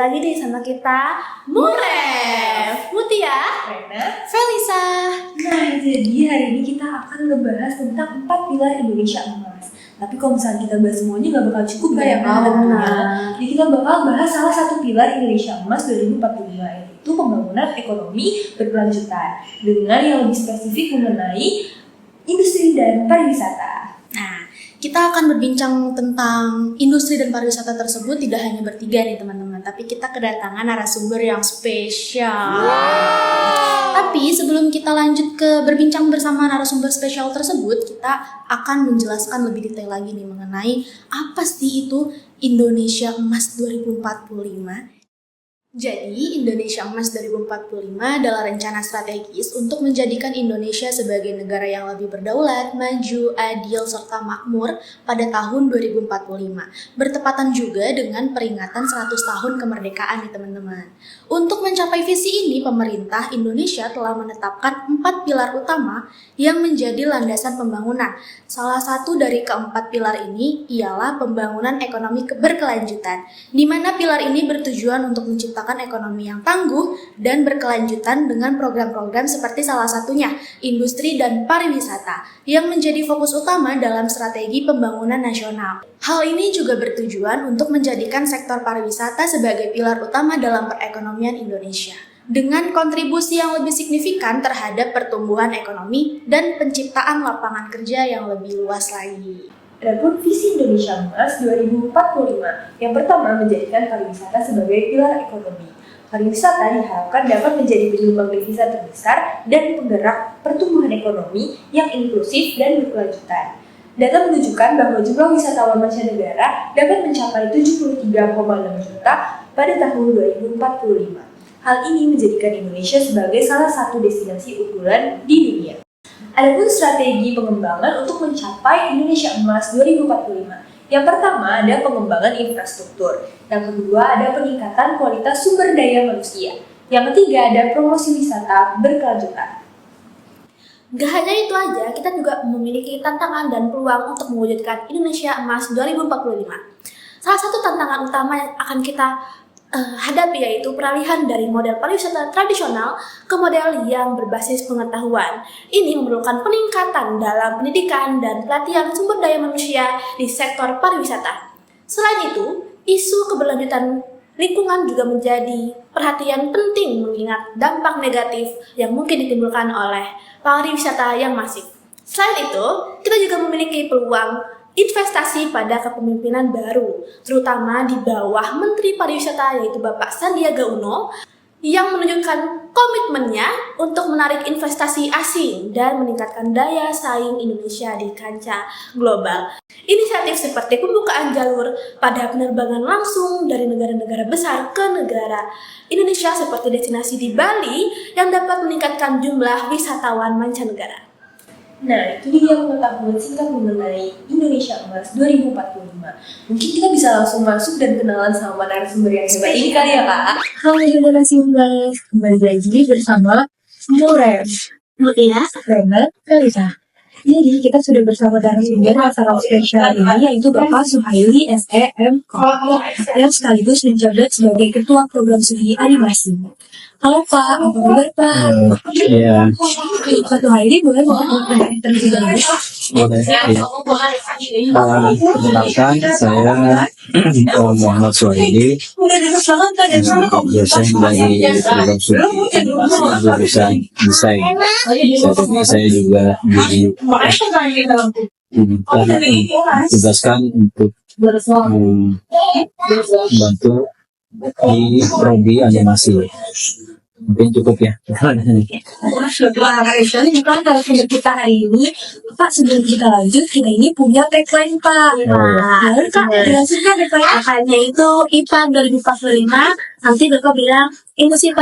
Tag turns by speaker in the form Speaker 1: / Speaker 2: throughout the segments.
Speaker 1: lagi nih sama kita Muref, Mutia,
Speaker 2: Rena,
Speaker 1: Felisa.
Speaker 2: Nah, jadi hari ini kita akan ngebahas tentang 4 pilar Indonesia Emas. Tapi kalau misalnya kita bahas semuanya nggak bakal cukup kayak waktunya. Jadi kita bakal bahas salah satu pilar Indonesia Emas 2045, yaitu pembangunan ekonomi berkelanjutan dengan yang lebih spesifik mengenai industri dan pariwisata.
Speaker 1: Nah, kita akan berbincang tentang industri dan pariwisata tersebut tidak hanya bertiga nih teman-teman, tapi kita kedatangan narasumber yang spesial. Tapi sebelum kita lanjut ke berbincang bersama narasumber spesial tersebut, kita akan menjelaskan lebih detail lagi nih mengenai apa sih itu Indonesia Emas 2045. Jadi, Indonesia Emas 2045 adalah rencana strategis untuk menjadikan Indonesia sebagai negara yang lebih berdaulat, maju, adil, serta makmur pada tahun 2045. Bertepatan juga dengan peringatan 100 tahun kemerdekaan nih teman-teman. Untuk mencapai visi ini, pemerintah Indonesia telah menetapkan 4 pilar utama yang menjadi landasan pembangunan. Salah satu dari keempat pilar ini ialah pembangunan ekonomi berkelanjutan, di mana pilar ini bertujuan untuk menciptakan ekonomi yang tangguh dan berkelanjutan dengan program-program seperti salah satunya industri dan pariwisata yang menjadi fokus utama dalam strategi pembangunan nasional. Hal ini juga bertujuan untuk menjadikan sektor pariwisata sebagai pilar utama dalam perekonomian Indonesia dengan kontribusi yang lebih signifikan terhadap pertumbuhan ekonomi dan penciptaan lapangan kerja yang lebih luas lagi.
Speaker 2: Adapun visi Indonesia Emas 2045 yang pertama menjadikan pariwisata sebagai pilar ekonomi. Pariwisata diharapkan dapat menjadi penyumbang devisa terbesar dan penggerak pertumbuhan ekonomi yang inklusif dan berkelanjutan. Data menunjukkan bahwa jumlah wisatawan mancanegara dapat mencapai 73,6 juta pada tahun 2045. Hal ini menjadikan Indonesia sebagai salah satu destinasi unggulan di dunia. Adapun strategi pengembangan untuk mencapai Indonesia Emas 2045. Yang pertama ada pengembangan infrastruktur. Yang kedua ada peningkatan kualitas sumber daya manusia. Yang ketiga ada promosi wisata berkelanjutan.
Speaker 1: Gak hanya itu aja, kita juga memiliki tantangan dan peluang untuk mewujudkan Indonesia Emas 2045. Salah satu tantangan utama yang akan kita hadapi yaitu peralihan dari model pariwisata tradisional ke model yang berbasis pengetahuan. Ini memerlukan peningkatan dalam pendidikan dan pelatihan sumber daya manusia di sektor pariwisata. Selain itu, isu keberlanjutan lingkungan juga menjadi perhatian penting mengingat dampak negatif yang mungkin ditimbulkan oleh pariwisata yang masif. Selain itu, kita juga memiliki peluang investasi pada kepemimpinan baru, terutama di bawah Menteri Pariwisata yaitu Bapak Sandiaga Uno yang menunjukkan komitmennya untuk menarik investasi asing dan meningkatkan daya saing Indonesia di kancah global. Inisiatif seperti pembukaan jalur pada penerbangan langsung dari negara-negara besar ke negara Indonesia seperti destinasi di Bali yang dapat meningkatkan jumlah wisatawan mancanegara.
Speaker 2: Nah, itu dia pengetahuan singkat mengenai Indonesia Emas 2045. Mungkin kita bisa langsung masuk dan kenalan sama narasumber yang hebat ini kali ya, Kak?
Speaker 3: Halo generasi Emas, kembali lagi bersama Muref, Mutia, Rena, Felisa. Jadi kita sudah bersama narasumber yang sangat spesial ini yaitu Bapak Suhaili SEM yang sekaligus menjabat sebagai Ketua Program Studi Animasi. Halo Pak, apa kabar Pak?
Speaker 4: Iya.
Speaker 3: Pak Suhaili boleh memperkenalkan terlebih dahulu?
Speaker 4: Boleh. Perkenalkan, saya Muhammad Suhaili. Dosen dari program studi jurusan desain. Saya juga ditugaskan untuk membantu di prodi animasi. Mungkin cukup ya.
Speaker 3: Wah, kalau kita hari ini, Pak, sebelum kita lanjut, kita ini punya tagline, Pak. Nah, Kak, jelaskan tagline-nya itu IPA 2045. Nanti Bapak bilang industri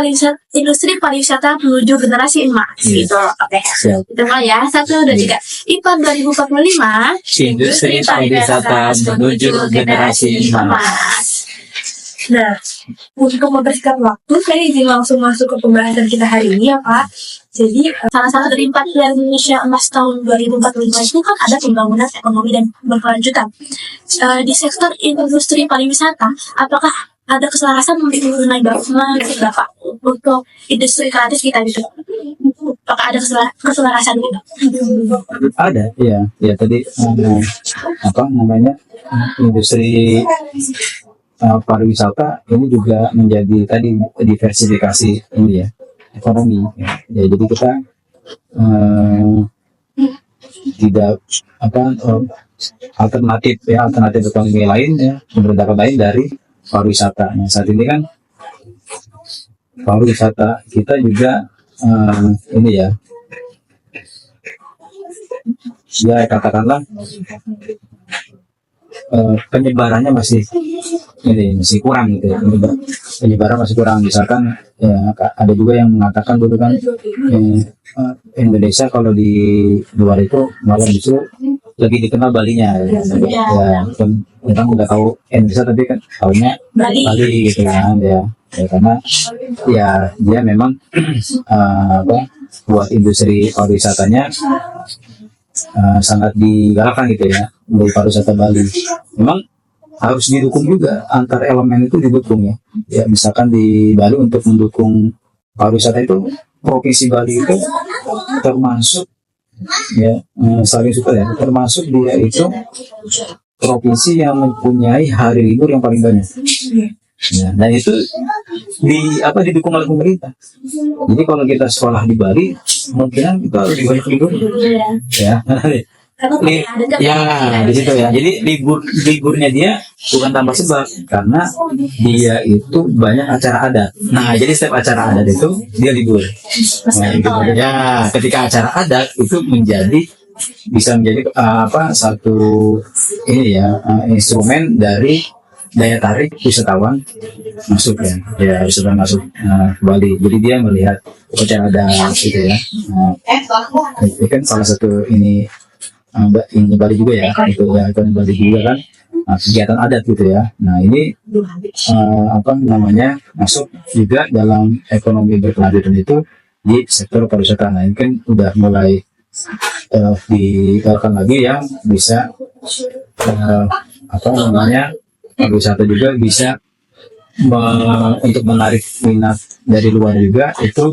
Speaker 3: pariwisata menuju generasi emas. Gitu. Oke. Itu mah ya. 1, 2, 3. IPA 2045.
Speaker 4: Industri pariwisata menuju generasi emas.
Speaker 3: Nah, untuk mempersingkat waktu, saya izin langsung masuk ke pembahasan kita hari ini ya Pak. Jadi, salah satu dari 4 pilar Indonesia Emas tahun 2045 itu kan ada pembangunan ekonomi dan berkelanjutan. Di sektor industri pariwisata, apakah ada keselarasan mengenai Bapak untuk industri kreatif kita gitu. Apakah ada keselarasan gitu?
Speaker 4: Ada, ya tadi apa namanya industri pariwisata ini juga menjadi tadi diversifikasi ini ya ekonomi. Ya, jadi kita tidak apa alternatif ekonomi lain ya pendapatan lain dari pariwisata. Nah, saat ini kan pariwisata kita juga ini ya katakanlah penyebarannya masih kurang gitu ya. Penyebaran masih kurang, misalkan ya, ada juga yang mengatakan dulu kan Indonesia kalau di luar itu malah justru lebih dikenal Balinya ya, kan kita udah tahu Indonesia tapi kan tahunya Bali gitu kan ya, karena ya dia memang buat industri pariwisatanya sangat digalakkan gitu ya dari pariwisata Bali. Memang harus didukung juga, antar elemen itu didukung ya. Ya misalkan di Bali untuk mendukung pariwisata itu provinsi Bali itu termasuk ya saling suka ya, termasuk dia itu provinsi yang mempunyai hari libur yang paling banyak. Ya, dan itu didukung oleh pemerintah. Jadi kalau kita sekolah di Bali, mungkin kita lebih banyak libur. Ya, di situ ya. Jadi liburnya dia bukan tanpa sebab, karena dia itu banyak acara adat. Nah, jadi setiap acara adat itu dia libur. Nah, gitu. Ya, ketika acara adat itu bisa menjadi satu ini ya instrumen dari daya tarik wisatawan masuk ya wisatawan masuk ke Bali. Jadi dia melihat acara adat gitu ya. Itu kan salah satu ini Bali juga ya, itu ya kan Bali juga kan kegiatan adat gitu ya. Nah ini masuk juga dalam ekonomi berkelanjutan itu di sektor pariwisata. Nah ini kan udah mulai digalakkan lagi yang bisa pariwisata juga bisa untuk menarik minat dari luar juga, itu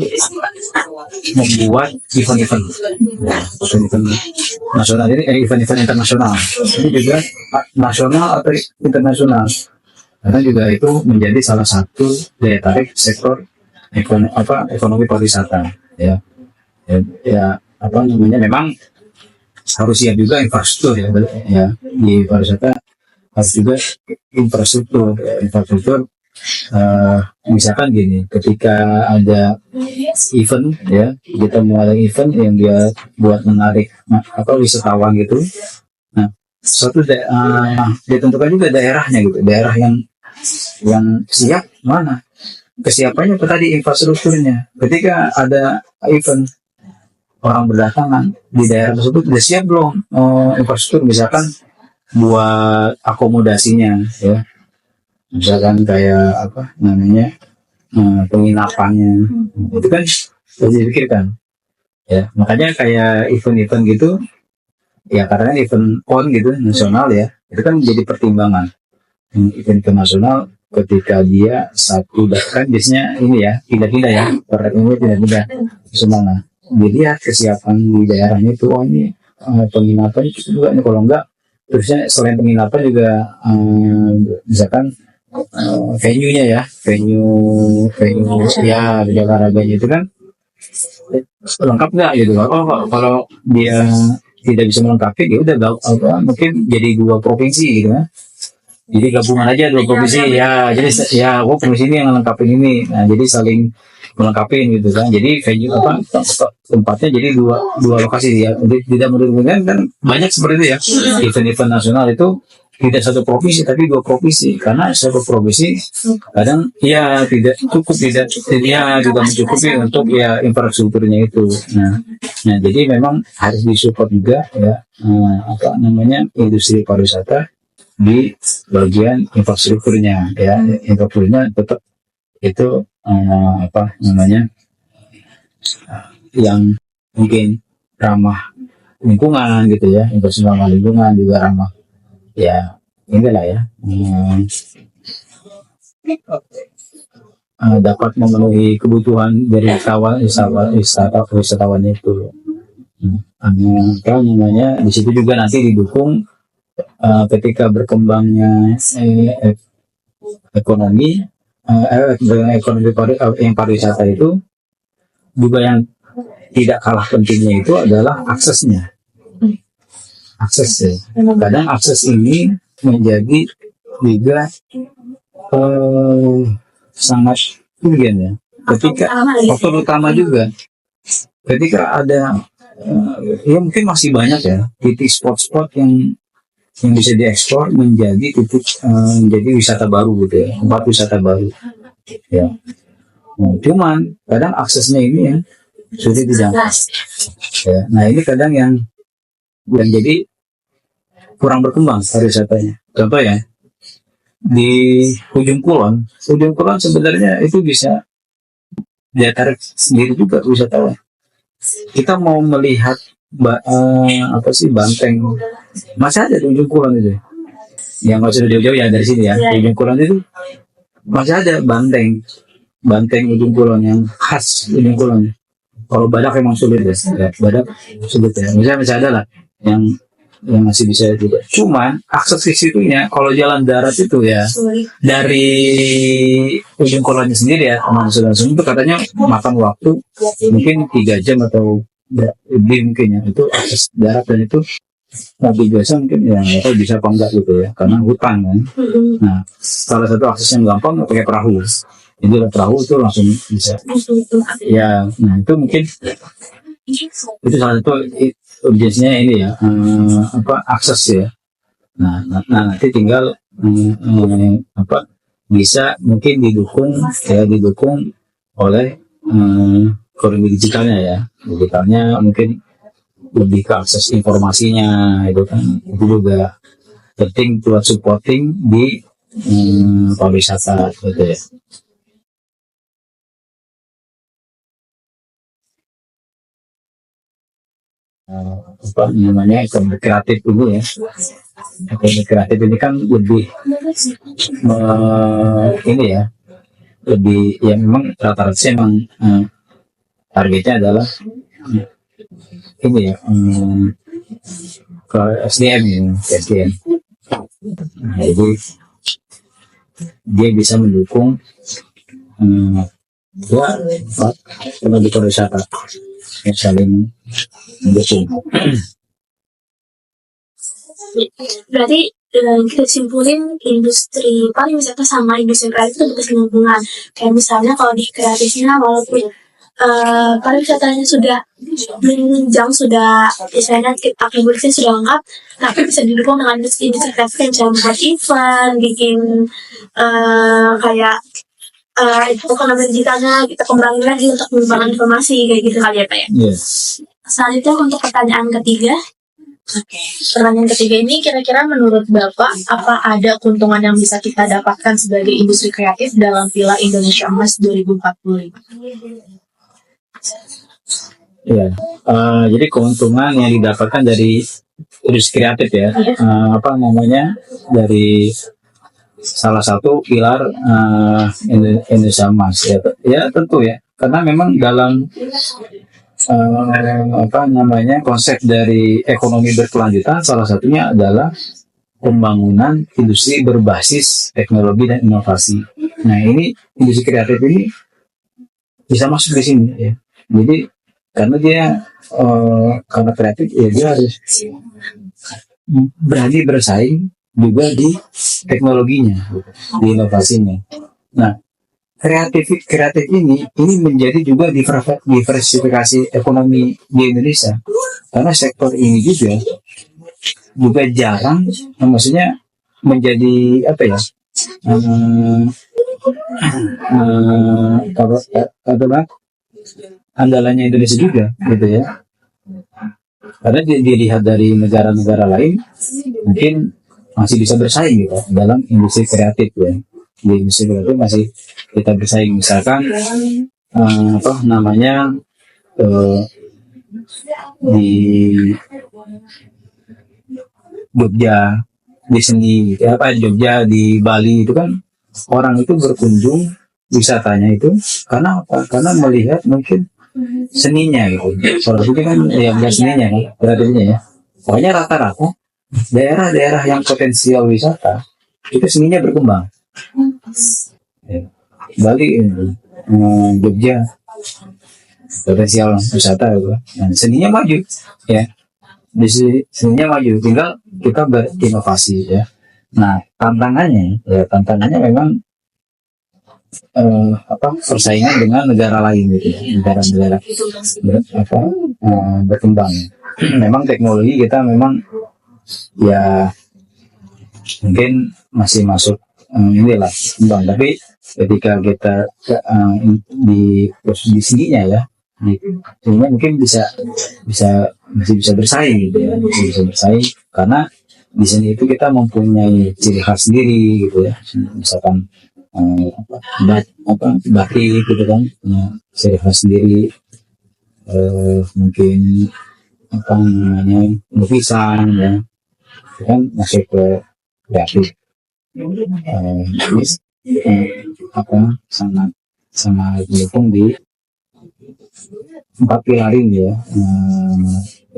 Speaker 4: membuat event-event nasional ini event-event internasional ini juga nasional atau internasional, karena juga itu menjadi salah satu daya tarik sektor ekonomi pariwisata ya memang harus siap juga infrastruktur ya di pariwisata, harus juga infrastruktur misalkan gini, ketika ada event ya, kita mau ada event yang dia buat menarik wisatawan gitu. Nah suatu ditentukan juga daerahnya gitu, daerah yang siap mana, kesiapannya tadi infrastrukturnya. Ketika ada event orang berdatangan di daerah tersebut, sudah siap belum infrastruktur, misalkan buat akomodasinya ya, misalkan kayak penginapannya, itu kan harus dipikirkan ya. Makanya kayak event-event gitu ya, karena event PON gitu nasional ya, itu kan jadi pertimbangan event nasional ketika dia kan biasanya ini ya pindah-pindah ya, pada ini pindah-pindah semana, dilihat kesiapan di daerahnya itu, ini penginapan itu juga ini, kalau enggak terusnya selain penginapan juga misalkan venue-nya ya, venue ya olahraganya itu kan lengkap nggak gitu. Kalau dia tidak bisa melengkapi, dia udah mungkin jadi 2 provinsi gitu kan. Jadi gabungan aja 2 provinsi ya. Jadi ya provinsi ini yang melengkapi ini. Nah, jadi saling melengkapi gitu kan. Jadi venue tempatnya jadi dua lokasi ya. Jadi tidak merugikan kan, banyak seperti itu ya. Event-event nasional itu tidak satu provinsi tapi 2 provinsi, karena satu provinsi kadang ya tidak juga mencukupi untuk ya infrastrukturnya itu. Nah jadi memang harus disupport juga ya industri pariwisata di bagian infrastrukturnya ya. Infrastrukturnya tetap itu yang mungkin ramah lingkungan gitu ya, infrastruktur ramah lingkungan juga ramah ya inilah ya dapat memenuhi kebutuhan dari wisatawan itu. Apa namanya, di situ juga nanti didukung ketika berkembangnya ekonomi yang pariwisata itu juga yang tidak kalah pentingnya itu adalah aksesnya. Aksesnya. Kadang akses ini menjadi juga sangat urgen ya. Ketika faktor utama juga. Ketika ada ya mungkin masih banyak ya titik spot-spot yang bisa diekspor menjadi titik menjadi wisata baru gitu ya, tempat wisata baru ya. Cuman kadang aksesnya ini yang sulit dijangkau ya. Nah ini kadang yang jadi kurang berkembang pariwisatanya. Contoh ya, di ujung kulon sebenarnya itu bisa dia tarik sendiri juga wisatawan. Kita mau melihat banteng, masih ada di ujung kulon itu. Yang nggak sudah jauh-jauh ya dari sini ya. Di ujung kulon itu masih ada banteng ujung kulon yang khas ujung kulon. Kalau badak emang sulit ya, badak sulit ya. Misalnya masih ada lah yang masih bisa juga. Cuman akses ke situnya kalau jalan darat itu ya dari ujung kulonnya sendiri ya, langsung itu katanya makan waktu mungkin 3 jam atau lebih mungkin ya. Itu akses darat dan itu mobil biasa mungkin ya nggak tahu bisa apa enggak gitu ya, karena hutan kan. Nah salah satu akses yang gampang pakai perahu. Jadi perahu itu langsung bisa. Ya, nah itu mungkin itu salah satu urgensinya ini ya, akses ya. Nah nanti tinggal bisa mungkin didukung oleh ekonomi digitalnya ya. Digitalnya mungkin lebih ke akses informasinya itu kan, itu juga penting buat supporting di pariwisata gitu ya. Namanya ekonomi kreatif dulu ya. Ekonomi kreatif ini kan lebih ini ya, lebih ya memang rata-rata sih emang targetnya adalah ini ya, ke SDM ya, SDM. Nah, jadi dia bisa mendukung ekonomi pariwisata yang saling mendukung.
Speaker 3: Berarti kita simpulin industri pariwisata sama industri kreatif itu berkesinambungan. Kayak misalnya kalau di kreatifnya walaupun pariwisatanya sudah menunjang, sudah istilahnya akumulasinya sudah lengkap, tapi bisa didukung dengan industri kreatif yang bisa membuat event, bikin kayak ekonomi digitalnya kita kembangin lagi untuk mengembangkan informasi kayak gitu kali ya Pak ya.
Speaker 4: Yes.
Speaker 3: Selanjutnya untuk pertanyaan ketiga. Pertanyaan ketiga ini kira-kira menurut Bapak apa ada keuntungan yang bisa kita dapatkan sebagai industri kreatif dalam Piala Indonesia Emas 2045?
Speaker 4: Iya. Jadi keuntungan yang didapatkan dari industri kreatif ya, dari salah satu pilar Indonesia Emas ya tentu ya, karena memang dalam konsep dari ekonomi berkelanjutan salah satunya adalah pembangunan industri berbasis teknologi dan inovasi. Nah ini industri kreatif ini bisa masuk di sini ya. Jadi karena dia karena kreatif ya dia harus berani bersaing juga di teknologinya, di inovasinya. Nah, kreatif ini menjadi juga diversifikasi ekonomi di Indonesia, karena sektor ini juga jarang, maksudnya menjadi andalannya Indonesia juga gitu ya. Karena dilihat dari negara-negara lain mungkin masih bisa bersaing gitu dalam industri kreatif ya. Di industri kreatif masih kita bersaing, misalkan di Jogja, di seni Jogja, di Bali itu kan orang itu berkunjung wisatanya itu karena apa? Karena melihat mungkin seninya gitu. Kalau itu kan ya bukan seninya kan, kreatifnya ya. Pokoknya rata-rata daerah-daerah yang potensial wisata itu seninya berkembang. Ya. Bali, Jogja, potensial wisata gitu. Nah, seninya maju, ya. Seninya maju, tinggal kita berinovasi ya. Nah, tantangannya memang persaingan dengan negara lain gitu ya, negara-negara berkembang. Memang teknologi kita memang ya mungkin masih masuk inilah kembang, tapi ketika kita di sininya ya, sehingga mungkin masih bisa bersaing gitu ya, bisa bersaing karena di sini itu kita mempunyai ciri khas sendiri gitu ya, misalkan batik gitu kan, punya ciri khas sendiri, mungkin apa namanya lukisan ya, itu kan masuk ke kreatif. Sangat mendukung di 4 pilar ini ya,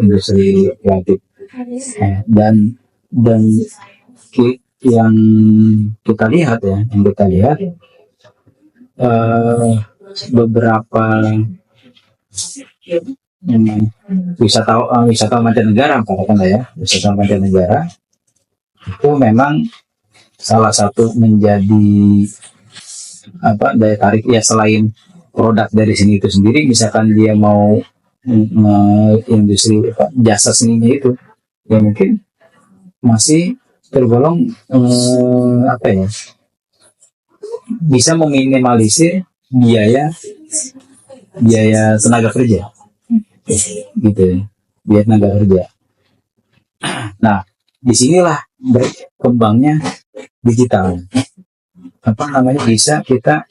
Speaker 4: industri kreatif. Dan yang kita lihat beberapa wisatawan mancanegara, katakanlah ya, wisatawan mancanegara itu memang salah satu menjadi daya tarik ya, selain produk dari sini itu sendiri, misalkan dia mau industri jasa seninya itu ya mungkin masih tergolong bisa meminimalisir biaya tenaga kerja gitu ya, biaya tenaga kerja. Nah, disinilah berkembangnya digital, bisa kita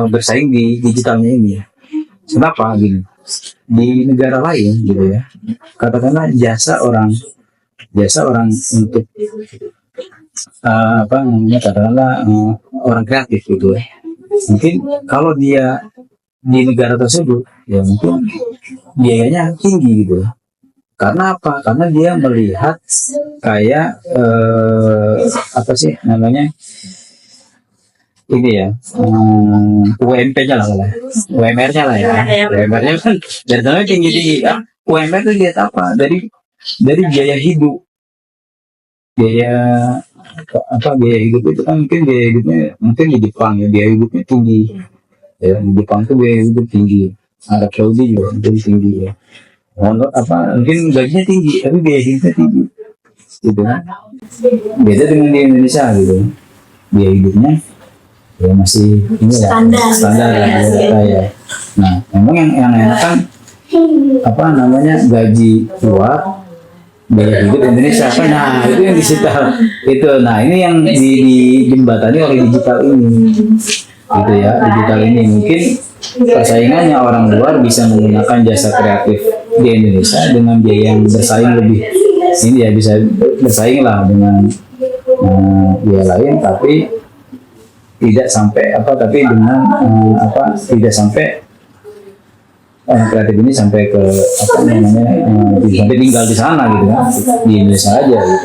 Speaker 4: bersaing di digitalnya ini. Kenapa gini? Di negara lain gitu ya, katakanlah jasa orang untuk katakanlah orang kreatif gitu ya, mungkin kalau dia di negara tersebut ya mungkin biayanya tinggi gitu. Karena apa? Karena dia melihat kayak ini ya, UMP-nya lah, UMR-nya lah ya. UMR-nya kan dari sana tinggi ya. UMR itu lihat apa? Dari biaya hidup. Biaya hidup itu kan mungkin biaya hidupnya mungkin di Jepang ya, biaya hidupnya tinggi. Ya, di Jepang tuh biaya hidup tinggi. Arab Saudi juga jadi tinggi ya. Mungkin gajinya tinggi tapi biaya hidupnya tinggi. Gitu kan. Beda dengan di Indonesia gitu. Biaya hidupnya ya masih standar ya. Nah, memang yang enak kan gaji luar, biaya hidup Indonesia kan. Nah, itu yang digital itu. Nah, ini yang dijembatani oleh digital ini gitu ya. Digital ini mungkin persaingannya orang luar bisa menggunakan jasa kreatif di Indonesia dengan biaya yang bersaing lebih ini ya, bisa bersaing lah dengan biaya lain, tapi tidak sampai tidak sampai orang kreatif ini sampai ke sampai tinggal di sana gitu kan, di Indonesia aja gitu.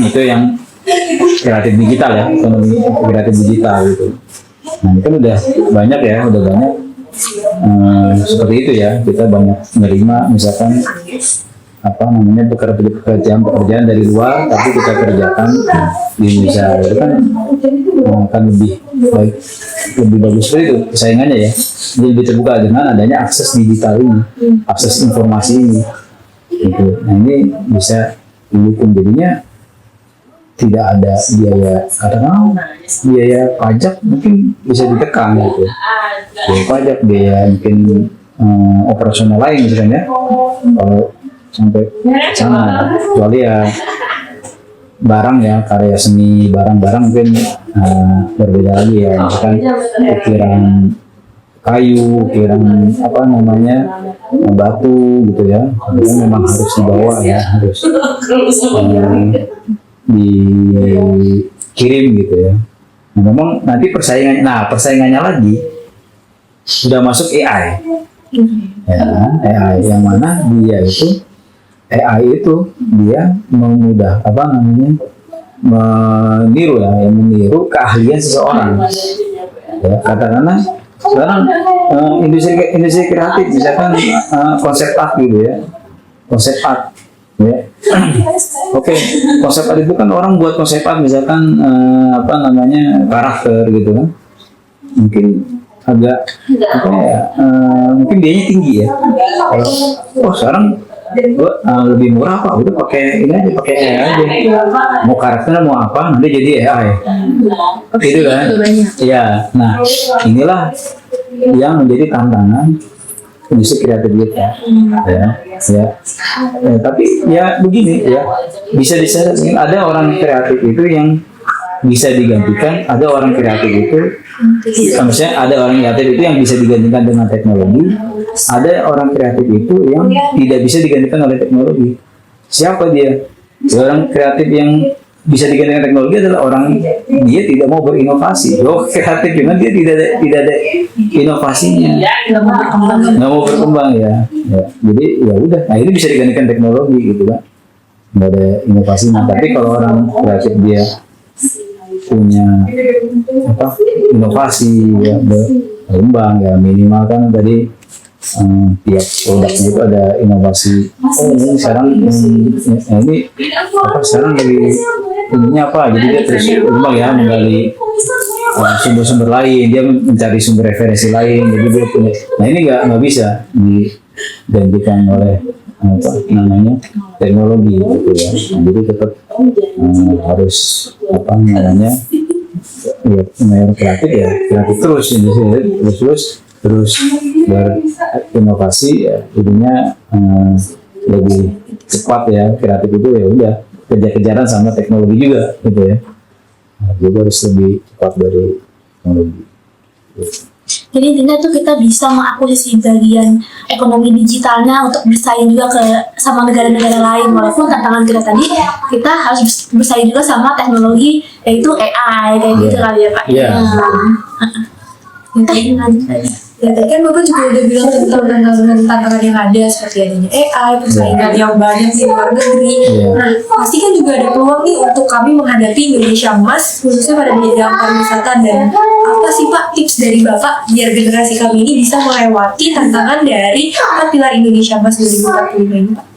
Speaker 4: Itu yang kreatif digital ya, ekonomi kreatif digital gitu. Nah, itu udah banyak seperti itu ya, kita banyak menerima misalkan pekerjaan dari luar tapi kita kerjakan di Indonesia, itu kan akan lebih bagus seperti itu persaingannya ya. Jadi lebih terbuka dengan adanya akses digital ini, akses informasi ini gitu. Nah, ini bisa didukung, jadinya tidak ada biaya pajak mungkin bisa ditekan gitu. Biaya pajak, biaya mungkin operasional lain misalnya kalau sampai sana, kecuali ya barang ya, karya seni, barang-barang mungkin berbeda lagi ya, misalkan ukiran kayu, ukiran batu gitu ya, itu memang harus dibawa ya, harus dikirim gitu ya. Nah, memang nanti persaingannya lagi sudah masuk AI. Ya, AI yang mana AI itu dia meniru keahlian seseorang. Ya, katakanlah sekarang industri kreatif misalkan konsep art gitu ya, konsep art ya. Oke, konsep art itu kan orang buat konsep art misalkan karakter gitu kan, mungkin agak mungkin biayanya tinggi ya. Kalau sekarang gua lebih murah pak, udah pakai ini aja, pakai AI aja, mau karakternya mau apa nanti jadi AI gitu kan. Ya, nah inilah yang menjadi tantangan industri kreatif kita ya, tapi ya begini ya, bisa ada orang kreatif itu yang bisa digantikan, ada orang kreatif itu maksudnya ada orang kreatif itu yang bisa digantikan dengan teknologi, ada orang kreatif itu yang tidak bisa digantikan oleh teknologi. Siapa dia? Orang kreatif yang bisa digantikan teknologi adalah orang dia tidak mau berinovasi. Kreatif cuman dia tidak ada inovasinya, nggak mau berkembang ya. Jadi ya udah, nah ini bisa digantikan teknologi gitu kan, nggak ada inovasinya. Tapi kalau orang kreatif dia punya inovasi ya, berkembang ya, minimal kan tadi tiap produknya itu ada inovasi. Ini sekarang ini sekarang lagi ininya apa, jadi dia terus berkembang ya, menggali sumber-sumber lain, dia mencari sumber referensi lain, jadi dia punya. Nah ini nggak bisa digantikan oleh teknologi gitu ya. Nah, jadi tetap harus kreatif ya, kreatif terus berinovasi ya, jadinya lebih cepat ya. Kreatif itu ya udah kejar-kejaran sama teknologi juga gitu ya. Nah, jadi harus lebih cepat dari teknologi.
Speaker 3: Jadi intinya tuh kita bisa mengakuisisi bagian ekonomi digitalnya untuk bersaing juga sama negara-negara lain, walaupun tantangan kita tadi kita harus bersaing juga sama teknologi yaitu AI kayak gitu kali ya Pak.
Speaker 4: Iya.
Speaker 2: Ya, tadi kan Bapak juga udah bilang tentang tantangan yang ada seperti adanya AI, persaingan yang banyak di luar negeri. Nah, pasti kan juga ada peluang nih untuk kami menghadapi Indonesia Emas, khususnya pada bidang pariwisata. Dan apa sih Pak tips dari Bapak biar generasi kami ini bisa melewati tantangan dari 4 pilar Indonesia Emas 2045 ini Pak?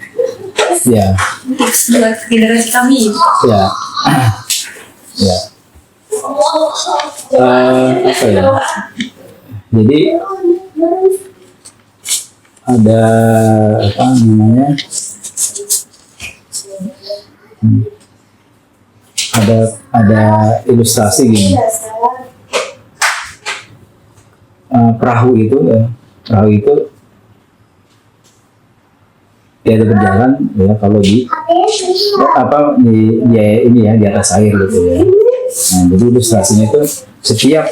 Speaker 4: Ya.
Speaker 2: Tips buat generasi kami.
Speaker 4: Ya. Ya. Apa ya? Jadi ada ada ilustrasi gini. Perahu itu dia ada berjalan ya kalau di atas air gitu ya. Nah, jadi ilustrasinya itu setiap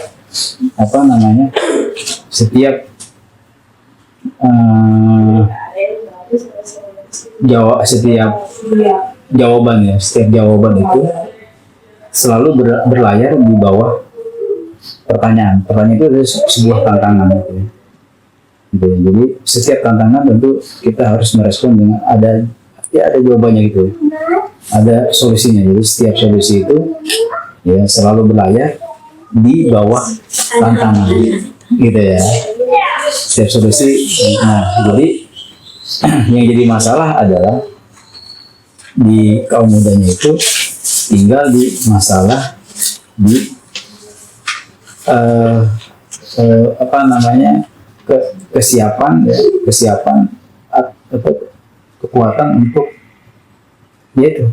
Speaker 4: jawaban itu selalu berlayar di bawah pertanyaan. Pertanyaan itu adalah sebuah tantangan gitu ya. Jadi setiap tantangan tentu kita harus merespon dengan ada jawabannya gitu. Ada solusinya. Jadi setiap solusi itu ya selalu berlayar di bawah tantangan gitu ya. Setiap solusi. Nah, jadi yang jadi masalah adalah di kaum mudanya itu tinggal di masalah di kesiapan atau kekuatan untuk yaitu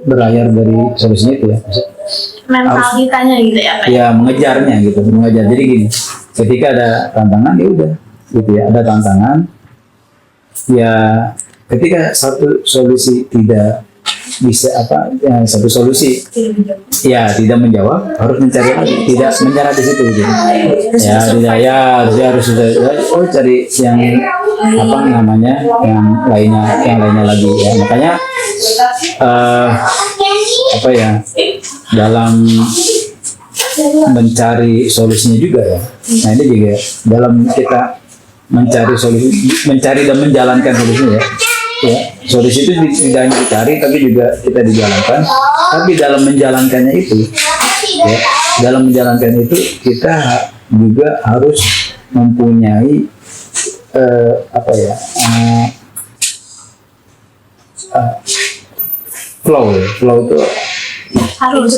Speaker 4: berlayar dari solusinya itu ya.
Speaker 3: Mental kitanya gitu ya Pak.
Speaker 4: Ya mengejar. Jadi gini, ketika ada tantangan ya udah gitu ya, ada tantangan ya, ketika satu solusi tidak bisa satu solusi ya tidak menjawab, harus mencari lagi, tidak menyerah di situ gitu. Dia harus cari yang yang lainnya lagi ya. Makanya apa ya, dalam mencari solusinya juga ya. Nah ini juga dalam kita mencari dan menjalankan solusinya ya. Solusi itu tidak hanya dicari tapi juga kita dijalankan. Tapi dalam menjalankannya itu, ya, dalam menjalankan itu kita juga harus mempunyai apa ya, flow itu
Speaker 3: harus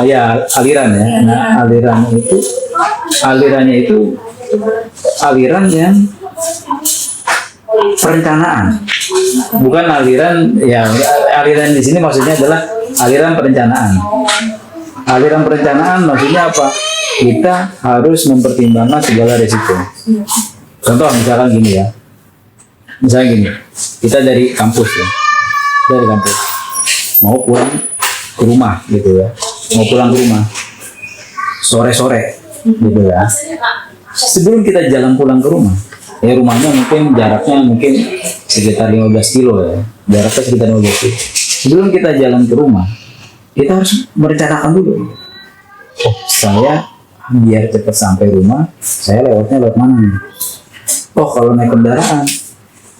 Speaker 4: ya aliran ya. Nah alirannya itu aliran yang perencanaan, bukan aliran ya. Aliran di sini maksudnya adalah aliran perencanaan. Aliran perencanaan maksudnya apa? Kita harus mempertimbangkan segala risiko. Contoh misalkan gini ya, misalnya gini, kita dari kampus ya, mau pulang ke rumah gitu ya, mau pulang ke rumah sore-sore gitu ya. Sebelum kita jalan pulang ke rumah, ya rumahnya mungkin jaraknya sekitar 15 kilo ya, jaraknya sekitar 15 kilo. Sebelum kita jalan ke rumah, kita harus merencanakan dulu. Oh, saya biar cepat sampai rumah, saya lewatnya lewat mana nih? Oh, kalau naik kendaraan,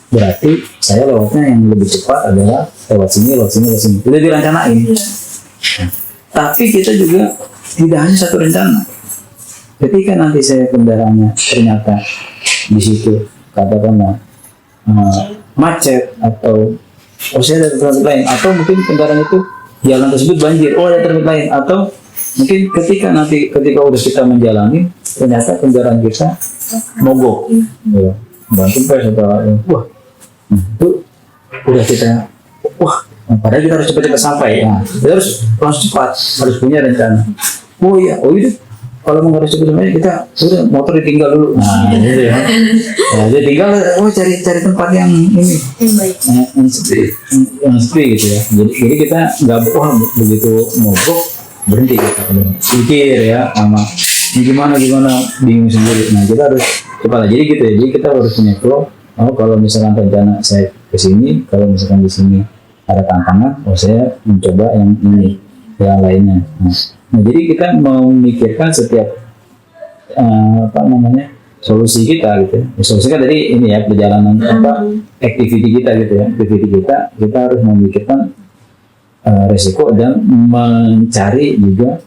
Speaker 4: berarti saya lewatnya yang lebih cepat adalah lewat sini. Udah direncanain. Nah, tapi kita juga tidak hanya satu rencana. Ketika nanti saya kendaraannya ternyata di situ katakanlah macet atau saya ada tempat lain, atau mungkin kendaraan itu jalan tersebut banjir, ada tempat lain, atau mungkin ketika udah kita menjalani ternyata kendaraan kita mogok, ya, bantu pers atau wah, itu udah kita padahal kita harus cepat-cepat sampai. Nah, kita harus cepat, harus punya rencana. Oh iya, kalau mau harus cepat sampai kita sudah motor ditinggal dulu. Nah, gitu ya. Nah, dia tinggal, cari tempat yang ini, yang sepi gitu ya. Jadi kita nggak begitu mogok berhenti kita pikir ya, sama gimana bingung sendiri. Nah kita harus cepat. Jadi gitu ya. Jadi kita harus punya flow. Oh kalau misalkan rencana saya ke sini, kalau misalkan di sini ada tantangan, saya mencoba yang ini, yang lainnya. Nah jadi kita memikirkan setiap solusi kita gitu. Solusi kan dari ini ya, perjalanan activity kita gitu ya. Activity kita harus memikirkan resiko dan mencari juga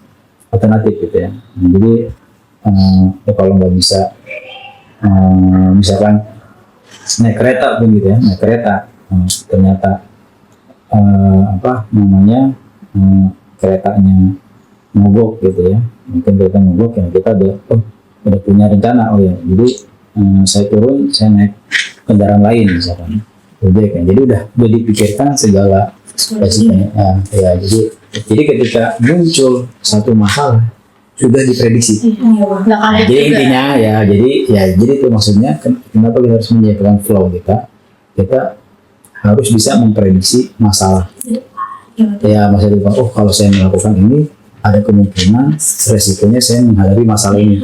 Speaker 4: alternatif gitu ya. Jadi kalau nggak bisa misalkan naik kereta pun gitu ya, ternyata keretanya mogok gitu ya, mungkin kereta mogok ya, kita udah punya rencana. Oh ya, jadi saya turun, saya naik kendaraan lain misalkan, jadi udah dipikirkan segala resikonya. Ya, jadi ketika muncul satu masalah sudah diprediksi. Jadi intinya ya, jadi itu maksudnya kenapa kita harus menyiapkan flow kita harus bisa memprediksi masalah. Ya maksudnya, kalau saya melakukan ini ada kemungkinan resikonya saya menghadapi masalah ini.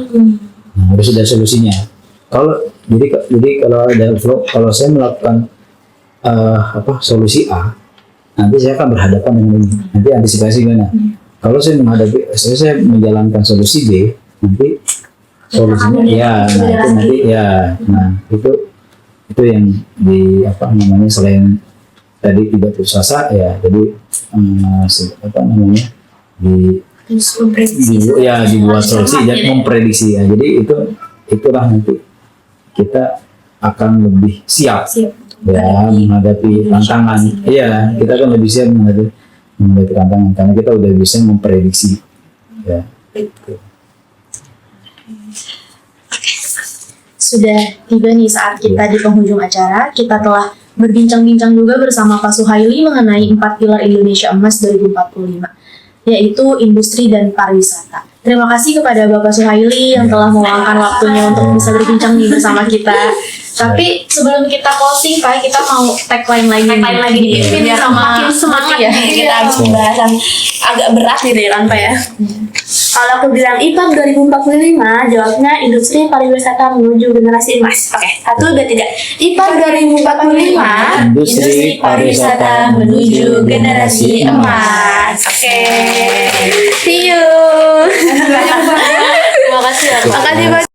Speaker 4: Nah, harus ada solusinya. Jadi kalau ada flow, kalau saya melakukan solusi A, nanti saya akan berhadapan dengan ini. Nanti antisipasi gimana? Kalau saya menjalankan solusi B, nanti solusinya itu yang selain tadi tidak putus asa ya, jadi dibuat solusi dan memprediksi ya. Jadi itulah nanti kita akan lebih siap ya menghadapi tantangan. Iya, kita akan lebih siap menghadapi tantangan karena kita udah bisa memprediksi ya.
Speaker 1: Sudah tiba nih saat kita di penghujung acara. Kita telah berbincang-bincang juga bersama Pak Suhaili mengenai 4 pilar Indonesia Emas 2045, yaitu industri dan pariwisata. Terima kasih kepada Bapak Suhaili yang telah meluangkan waktunya untuk bisa berbincang nih bersama kita. Tapi sebelum kita closing Pak, kita mau tagline lagi.
Speaker 3: Tagline lagi nih, biar makin semangat ya. Kita habis pembahasan agak berat gitu ya kan Pak ya. Kalau aku bilang IPA 2045, jawabnya industri pariwisata menuju generasi emas. Oke, 1, 2, 3. IPA 2045,
Speaker 4: Industri pariwisata
Speaker 3: menuju generasi emas. Oke, see you.
Speaker 1: Terima kasih ya Pak.
Speaker 3: Makasih banyak.